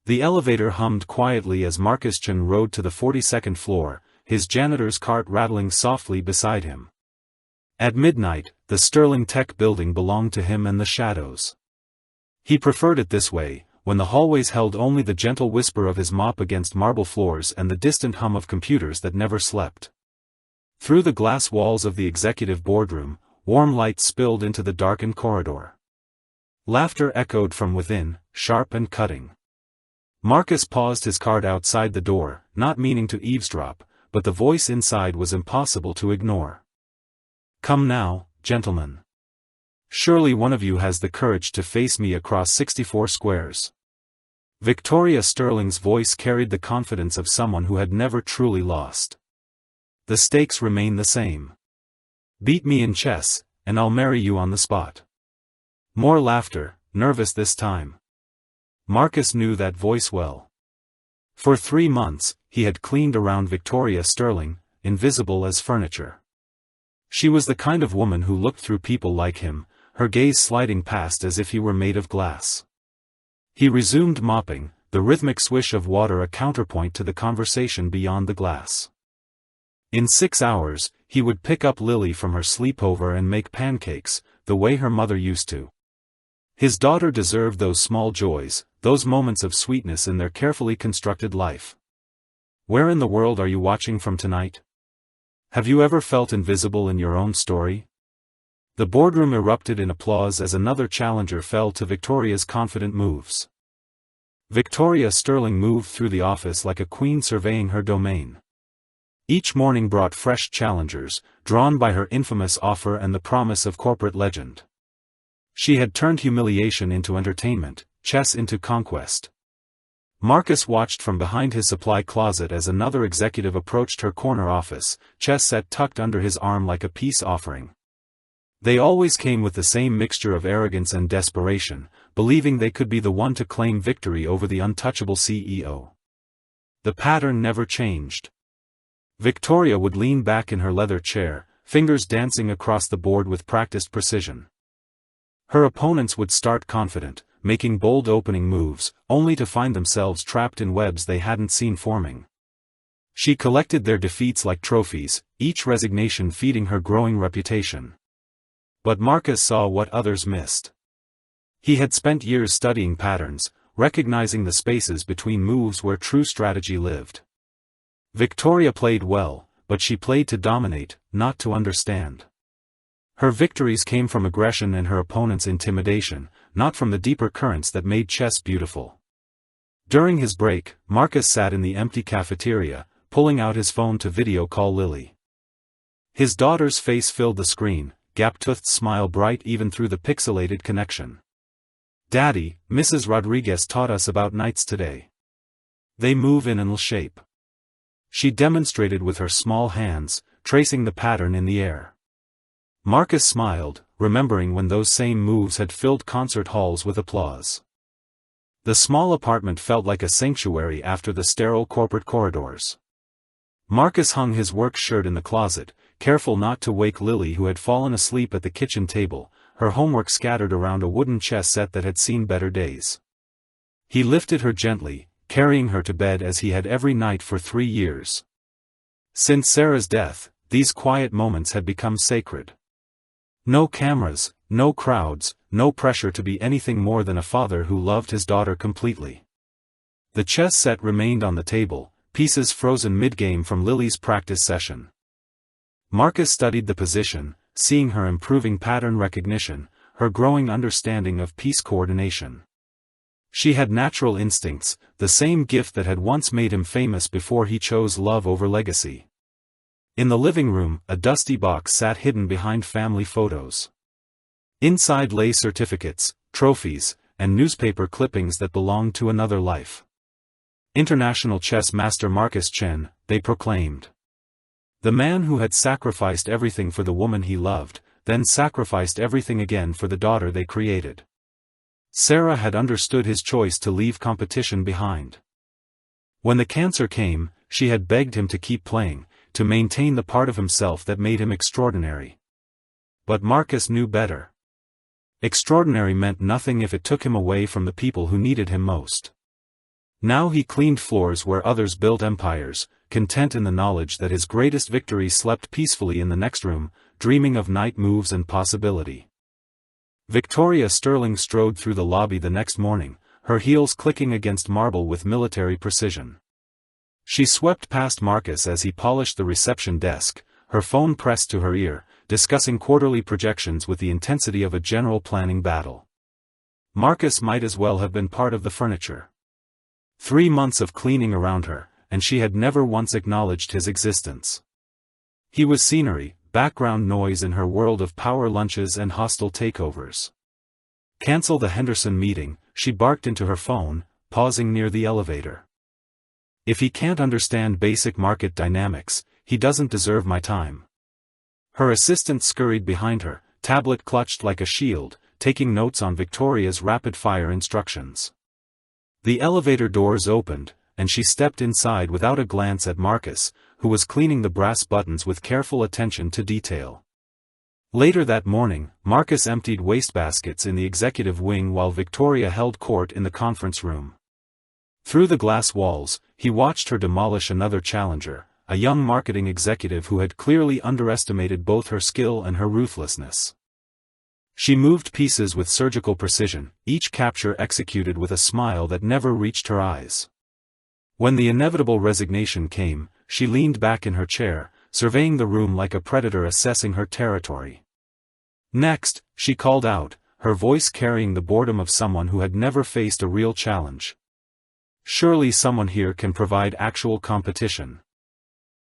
The elevator hummed quietly as Marcus Chen rode to the 42nd floor, his janitor's cart rattling softly beside him. At midnight, the Sterling Tech building belonged to him and the shadows. He preferred it this way, when the hallways held only the gentle whisper of his mop against marble floors and the distant hum of computers that never slept. Through the glass walls of the executive boardroom, warm light spilled into the darkened corridor. Laughter echoed from within, sharp and cutting. Marcus paused his cart outside the door, not meaning to eavesdrop, but the voice inside was impossible to ignore. "Come now, gentlemen. Surely one of you has the courage to face me across 64 squares." Victoria Sterling's voice carried the confidence of someone who had never truly lost. "The stakes remain the same. Beat me in chess, and I'll marry you on the spot." More laughter, nervous this time. Marcus knew that voice well. For 3 months, he had cleaned around Victoria Sterling, invisible as furniture. She was the kind of woman who looked through people like him, her gaze sliding past as if he were made of glass. He resumed mopping, the rhythmic swish of water a counterpoint to the conversation beyond the glass. In 6 hours, he would pick up Lily from her sleepover and make pancakes, the way her mother used to. His daughter deserved those small joys, those moments of sweetness in their carefully constructed life. Where in the world are you watching from tonight? Have you ever felt invisible in your own story? The boardroom erupted in applause as another challenger fell to Victoria's confident moves. Victoria Sterling moved through the office like a queen surveying her domain. Each morning brought fresh challengers, drawn by her infamous offer and the promise of corporate legend. She had turned humiliation into entertainment, chess into conquest. Marcus watched from behind his supply closet as another executive approached her corner office, chess set tucked under his arm like a peace offering. They always came with the same mixture of arrogance and desperation, believing they could be the one to claim victory over the untouchable CEO. The pattern never changed. Victoria would lean back in her leather chair, fingers dancing across the board with practiced precision. Her opponents would start confident, making bold opening moves, only to find themselves trapped in webs they hadn't seen forming. She collected their defeats like trophies, each resignation feeding her growing reputation. But Marcus saw what others missed. He had spent years studying patterns, recognizing the spaces between moves where true strategy lived. Victoria played well, but she played to dominate, not to understand. Her victories came from aggression and her opponent's intimidation, not from the deeper currents that made chess beautiful. During his break, Marcus sat in the empty cafeteria, pulling out his phone to video call Lily. His daughter's face filled the screen, gap-toothed smile bright even through the pixelated connection. "Daddy, Mrs. Rodriguez taught us about knights today. They move in an L shape." She demonstrated with her small hands, tracing the pattern in the air. Marcus smiled, remembering when those same moves had filled concert halls with applause. The small apartment felt like a sanctuary after the sterile corporate corridors. Marcus hung his work shirt in the closet, careful not to wake Lily who had fallen asleep at the kitchen table, her homework scattered around a wooden chess set that had seen better days. He lifted her gently, carrying her to bed as he had every night for 3 years. Since Sarah's death, these quiet moments had become sacred. No cameras, no crowds, no pressure to be anything more than a father who loved his daughter completely. The chess set remained on the table, pieces frozen mid-game from Lily's practice session. Marcus studied the position, seeing her improving pattern recognition, her growing understanding of piece coordination. She had natural instincts, the same gift that had once made him famous before he chose love over legacy. In the living room, a dusty box sat hidden behind family photos. Inside lay certificates, trophies, and newspaper clippings that belonged to another life. International chess master Marcus Chen, they proclaimed. The man who had sacrificed everything for the woman he loved, then sacrificed everything again for the daughter they created. Sarah had understood his choice to leave competition behind. When the cancer came, she had begged him to keep playing, to maintain the part of himself that made him extraordinary. But Marcus knew better. Extraordinary meant nothing if it took him away from the people who needed him most. Now he cleaned floors where others built empires, content in the knowledge that his greatest victory slept peacefully in the next room, dreaming of night moves and possibility. Victoria Sterling strode through the lobby the next morning, her heels clicking against marble with military precision. She swept past Marcus as he polished the reception desk, her phone pressed to her ear, discussing quarterly projections with the intensity of a general planning battle. Marcus might as well have been part of the furniture. 3 months of cleaning around her, and she had never once acknowledged his existence. He was scenery, background noise in her world of power lunches and hostile takeovers. Cancel the Henderson meeting, she barked into her phone, pausing near the elevator. If he can't understand basic market dynamics, he doesn't deserve my time. Her assistant scurried behind her, tablet clutched like a shield, taking notes on Victoria's rapid-fire instructions. The elevator doors opened, and she stepped inside without a glance at Marcus, who was cleaning the brass buttons with careful attention to detail. Later that morning, Marcus emptied wastebaskets in the executive wing while Victoria held court in the conference room. Through the glass walls, he watched her demolish another challenger, a young marketing executive who had clearly underestimated both her skill and her ruthlessness. She moved pieces with surgical precision, each capture executed with a smile that never reached her eyes. When the inevitable resignation came, she leaned back in her chair, surveying the room like a predator assessing her territory. Next, she called out, her voice carrying the boredom of someone who had never faced a real challenge. Surely someone here can provide actual competition.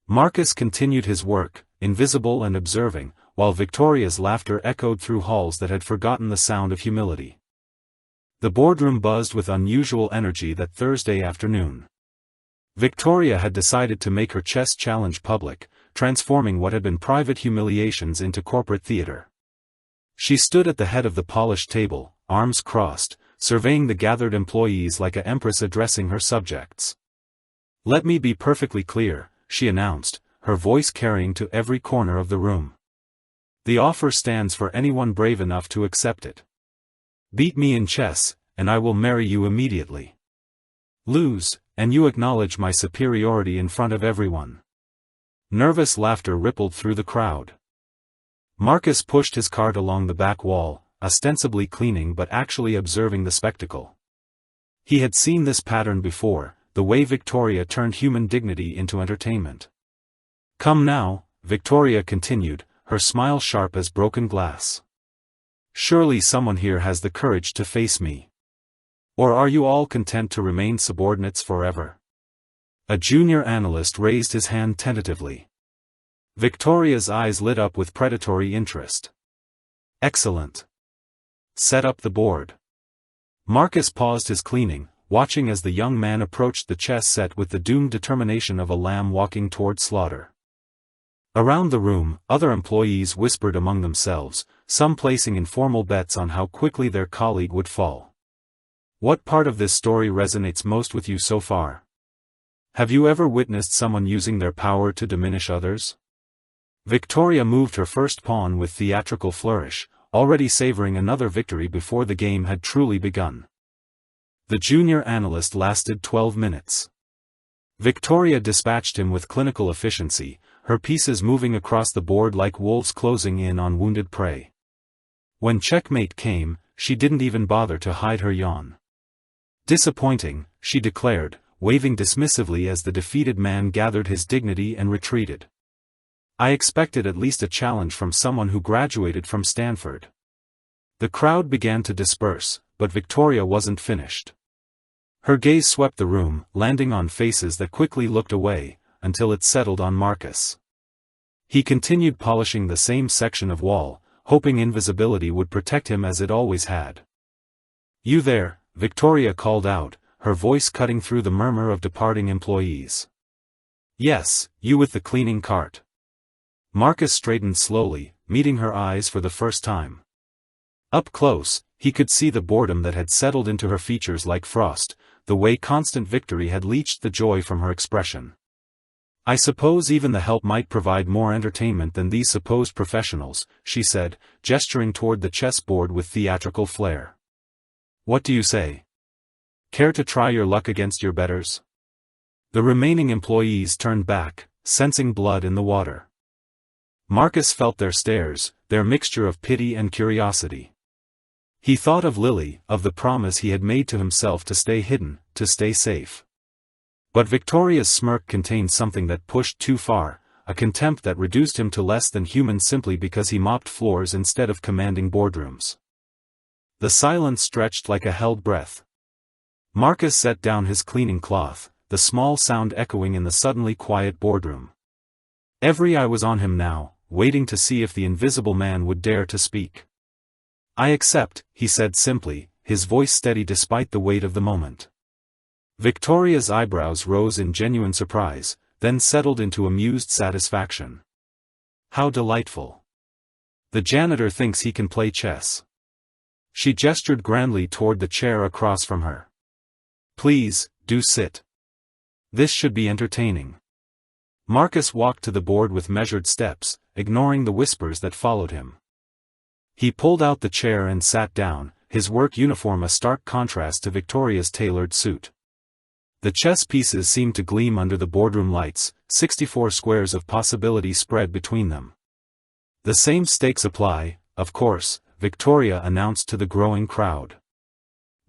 Marcus continued his work, invisible and observing, while Victoria's laughter echoed through halls that had forgotten the sound of humility. The boardroom buzzed with unusual energy that Thursday afternoon. Victoria had decided to make her chess challenge public, transforming what had been private humiliations into corporate theater. She stood at the head of the polished table, arms crossed, surveying the gathered employees like an empress addressing her subjects. "Let me be perfectly clear," she announced, her voice carrying to every corner of the room. "The offer stands for anyone brave enough to accept it. Beat me in chess, and I will marry you immediately. Lose, and you acknowledge my superiority in front of everyone." Nervous laughter rippled through the crowd. Marcus pushed his cart along the back wall, ostensibly cleaning but actually observing the spectacle. He had seen this pattern before, the way Victoria turned human dignity into entertainment. "Come now," Victoria continued, her smile sharp as broken glass. "Surely someone here has the courage to face me. Or are you all content to remain subordinates forever?" A junior analyst raised his hand tentatively. Victoria's eyes lit up with predatory interest. "Excellent. Set up the board." Marcus paused his cleaning, watching as the young man approached the chess set with the doomed determination of a lamb walking toward slaughter. Around the room, other employees whispered among themselves, some placing informal bets on how quickly their colleague would fall. What part of this story resonates most with you so far? Have you ever witnessed someone using their power to diminish others? Victoria moved her first pawn with theatrical flourish, already savoring another victory before the game had truly begun. The junior analyst lasted 12 minutes. Victoria dispatched him with clinical efficiency, her pieces moving across the board like wolves closing in on wounded prey. When checkmate came, she didn't even bother to hide her yawn. "Disappointing," she declared, waving dismissively as the defeated man gathered his dignity and retreated. "I expected at least a challenge from someone who graduated from Stanford." The crowd began to disperse, but Victoria wasn't finished. Her gaze swept the room, landing on faces that quickly looked away, until it settled on Marcus. He continued polishing the same section of wall, hoping invisibility would protect him as it always had. "You there," Victoria called out, her voice cutting through the murmur of departing employees. "Yes, you with the cleaning cart." Marcus straightened slowly, meeting her eyes for the first time. Up close, he could see the boredom that had settled into her features like frost, the way constant victory had leached the joy from her expression. "I suppose even the help might provide more entertainment than these supposed professionals," she said, gesturing toward the chessboard with theatrical flair. "What do you say?" Care to try your luck against your betters? The remaining employees turned back, sensing blood in the water. Marcus felt their stares, their mixture of pity and curiosity. He thought of Lily, of the promise he had made to himself to stay hidden, to stay safe. But Victoria's smirk contained something that pushed too far, a contempt that reduced him to less than human simply because he mopped floors instead of commanding boardrooms. The silence stretched like a held breath. Marcus set down his cleaning cloth, the small sound echoing in the suddenly quiet boardroom. Every eye was on him now, waiting to see if the invisible man would dare to speak. "I accept," he said simply, his voice steady despite the weight of the moment. Victoria's eyebrows rose in genuine surprise, then settled into amused satisfaction. "How delightful. The janitor thinks he can play chess." She gestured grandly toward the chair across from her. "Please, do sit. This should be entertaining." Marcus walked to the board with measured steps, ignoring the whispers that followed him. He pulled out the chair and sat down, his work uniform a stark contrast to Victoria's tailored suit. The chess pieces seemed to gleam under the boardroom lights, 64 squares of possibility spread between them. "The same stakes apply, of course," Victoria announced to the growing crowd.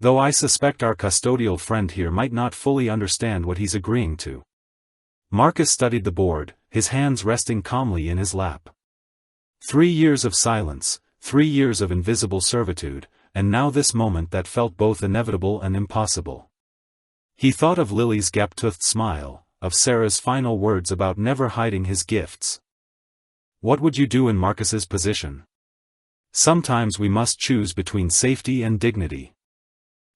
"Though I suspect our custodial friend here might not fully understand what he's agreeing to." Marcus studied the board, his hands resting calmly in his lap. 3 years of silence, 3 years of invisible servitude, and now this moment that felt both inevitable and impossible. He thought of Lily's gap-toothed smile, of Sarah's final words about never hiding his gifts. What would you do in Marcus's position? Sometimes we must choose between safety and dignity.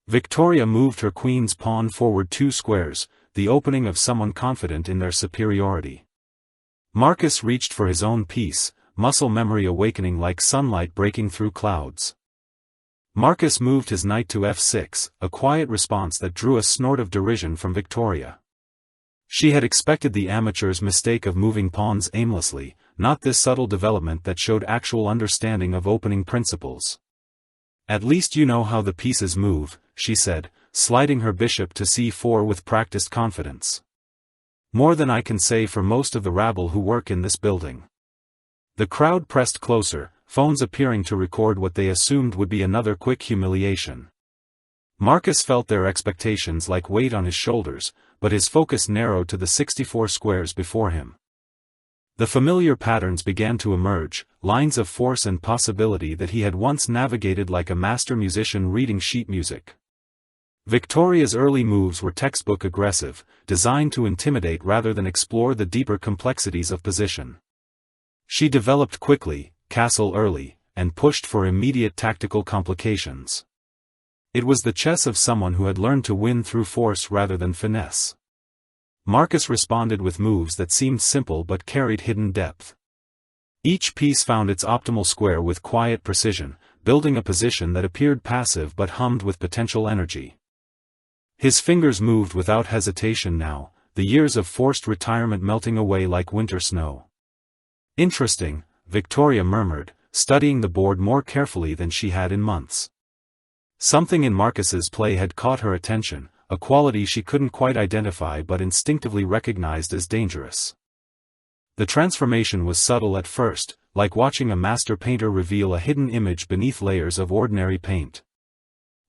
Victoria moved her queen's pawn forward 2 squares, the opening of someone confident in their superiority. Marcus reached for his own piece, muscle memory awakening like sunlight breaking through clouds. Marcus moved his knight to f6, a quiet response that drew a snort of derision from Victoria. She had expected the amateur's mistake of moving pawns aimlessly, not this subtle development that showed actual understanding of opening principles. "At least you know how the pieces move," she said, sliding her bishop to c4 with practiced confidence. "More than I can say for most of the rabble who work in this building." The crowd pressed closer, phones appearing to record what they assumed would be another quick humiliation. Marcus felt their expectations like weight on his shoulders, but his focus narrowed to the 64 squares before him. The familiar patterns began to emerge, lines of force and possibility that he had once navigated like a master musician reading sheet music. Victoria's early moves were textbook aggressive, designed to intimidate rather than explore the deeper complexities of position. She developed quickly, castle early, and pushed for immediate tactical complications. It was the chess of someone who had learned to win through force rather than finesse. Marcus responded with moves that seemed simple but carried hidden depth. Each piece found its optimal square with quiet precision, building a position that appeared passive but hummed with potential energy. His fingers moved without hesitation now, the years of forced retirement melting away like winter snow. "Interesting," Victoria murmured, studying the board more carefully than she had in months. Something in Marcus's play had caught her attention, a quality she couldn't quite identify but instinctively recognized as dangerous. The transformation was subtle at first, like watching a master painter reveal a hidden image beneath layers of ordinary paint.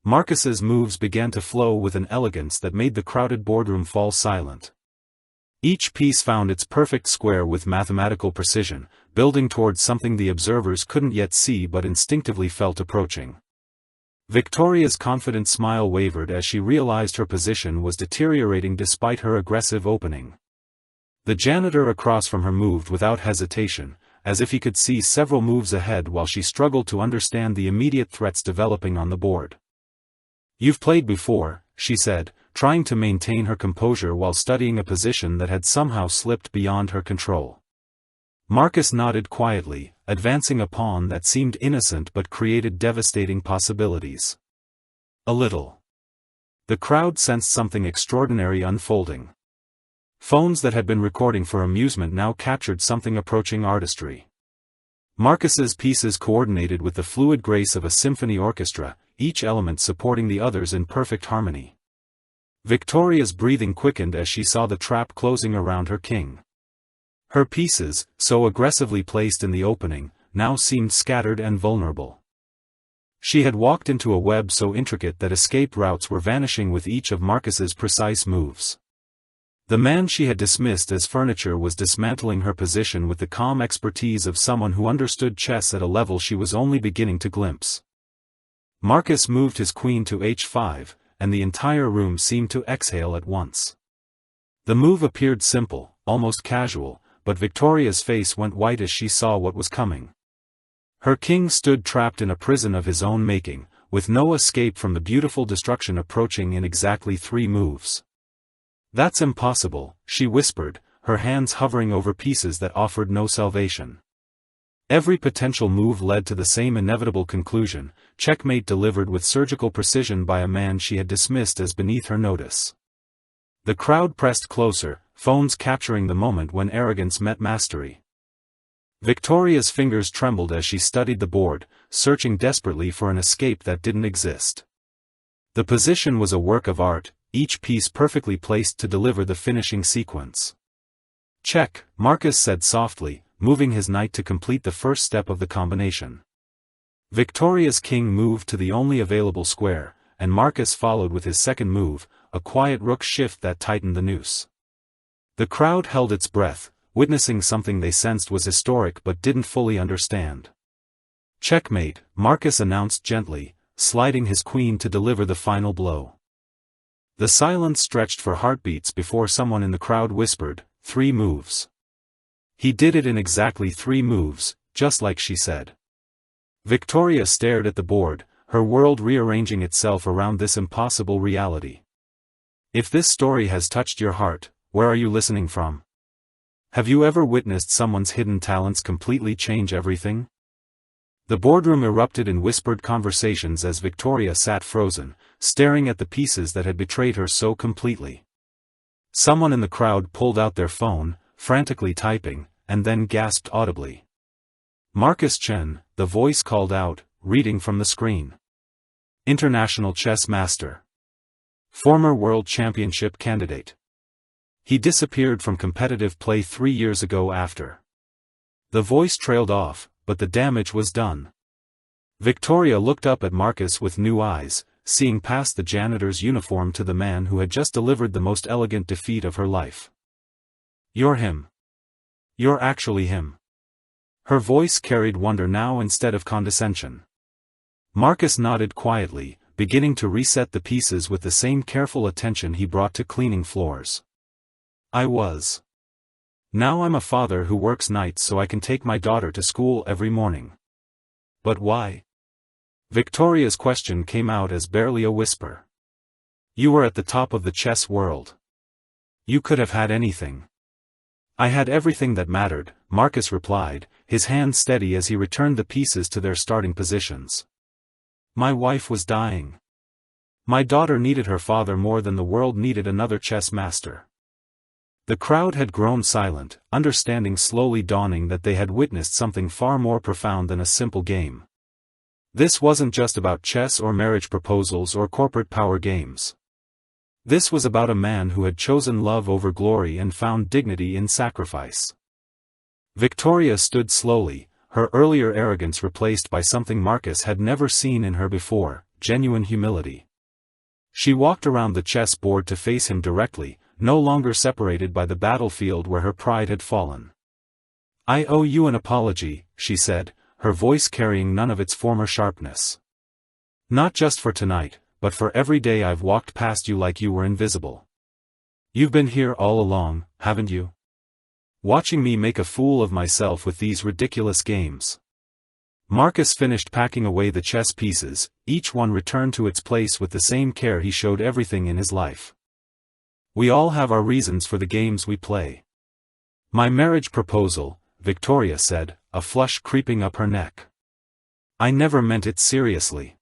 Marcus's moves began to flow with an elegance that made the crowded boardroom fall silent. Each piece found its perfect square with mathematical precision, building towards something the observers couldn't yet see but instinctively felt approaching. Victoria's confident smile wavered as she realized her position was deteriorating despite her aggressive opening. The janitor across from her moved without hesitation, as if he could see several moves ahead while she struggled to understand the immediate threats developing on the board. "You've played before," she said, trying to maintain her composure while studying a position that had somehow slipped beyond her control. Marcus nodded quietly, advancing a pawn that seemed innocent but created devastating possibilities. "A little." The crowd sensed something extraordinary unfolding. Phones that had been recording for amusement now captured something approaching artistry. Marcus's pieces coordinated with the fluid grace of a symphony orchestra, each element supporting the others in perfect harmony. Victoria's breathing quickened as she saw the trap closing around her king. Her pieces, so aggressively placed in the opening, now seemed scattered and vulnerable. She had walked into a web so intricate that escape routes were vanishing with each of Marcus's precise moves. The man she had dismissed as furniture was dismantling her position with the calm expertise of someone who understood chess at a level she was only beginning to glimpse. Marcus moved his queen to h5, and the entire room seemed to exhale at once. The move appeared simple, almost casual, but Victoria's face went white as she saw what was coming. Her king stood trapped in a prison of his own making, with no escape from the beautiful destruction approaching in exactly 3 moves. "That's impossible," she whispered, her hands hovering over pieces that offered no salvation. Every potential move led to the same inevitable conclusion, checkmate delivered with surgical precision by a man she had dismissed as beneath her notice. The crowd pressed closer, phones capturing the moment when arrogance met mastery. Victoria's fingers trembled as she studied the board, searching desperately for an escape that didn't exist. The position was a work of art, each piece perfectly placed to deliver the finishing sequence. "Check," Marcus said softly, moving his knight to complete the first step of the combination. Victoria's king moved to the only available square, and Marcus followed with his second move, a quiet rook shift that tightened the noose. The crowd held its breath, witnessing something they sensed was historic but didn't fully understand. "Checkmate," Marcus announced gently, sliding his queen to deliver the final blow. The silence stretched for heartbeats before someone in the crowd whispered, "3 moves." He did it in exactly 3 moves, just like she said. Victoria stared at the board, her world rearranging itself around this impossible reality. If this story has touched your heart, where are you listening from? Have you ever witnessed someone's hidden talents completely change everything? The boardroom erupted in whispered conversations as Victoria sat frozen, staring at the pieces that had betrayed her so completely. Someone in the crowd pulled out their phone, frantically typing, and then gasped audibly. "Marcus Chen," the voice called out, reading from the screen. "International chess master. Former world championship candidate. He disappeared from competitive play 3 years ago after." The voice trailed off, but the damage was done. Victoria looked up at Marcus with new eyes, seeing past the janitor's uniform to the man who had just delivered the most elegant defeat of her life. "You're him. You're actually him." Her voice carried wonder now instead of condescension. Marcus nodded quietly, beginning to reset the pieces with the same careful attention he brought to cleaning floors. "I was. Now I'm a father who works nights so I can take my daughter to school every morning." "But why?" Victoria's question came out as barely a whisper. "You were at the top of the chess world. You could have had anything." "I had everything that mattered," Marcus replied, his hand steady as he returned the pieces to their starting positions. "My wife was dying. My daughter needed her father more than the world needed another chess master." The crowd had grown silent, understanding slowly dawning that they had witnessed something far more profound than a simple game. This wasn't just about chess or marriage proposals or corporate power games. This was about a man who had chosen love over glory and found dignity in sacrifice. Victoria stood slowly, her earlier arrogance replaced by something Marcus had never seen in her before, genuine humility. She walked around the chess board to face him directly, no longer separated by the battlefield where her pride had fallen. "I owe you an apology," she said, her voice carrying none of its former sharpness. "Not just for tonight, but for every day I've walked past you like you were invisible. You've been here all along, haven't you? Watching me make a fool of myself with these ridiculous games." Marcus finished packing away the chess pieces, each one returned to its place with the same care he showed everything in his life. "We all have our reasons for the games we play." "My marriage proposal," Victoria said, a flush creeping up her neck. "I never meant it seriously.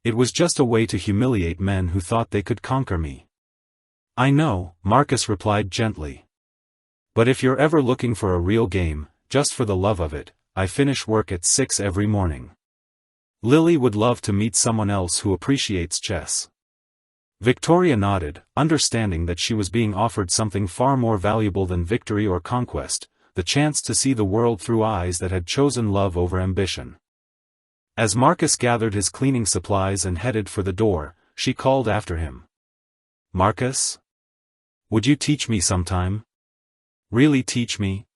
It was just a way to humiliate men who thought they could conquer me." "I know," Marcus replied gently. "But if you're ever looking for a real game, just for the love of it, I finish work at 6 every morning. Lily would love to meet someone else who appreciates chess." Victoria nodded, understanding that she was being offered something far more valuable than victory or conquest, the chance to see the world through eyes that had chosen love over ambition. As Marcus gathered his cleaning supplies and headed for the door, she called after him. "Marcus? Would you teach me sometime? Really teach me?"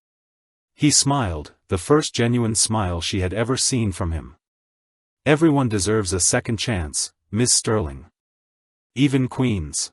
He smiled, the first genuine smile she had ever seen from him. "Everyone deserves a second chance, Miss Sterling. Even queens."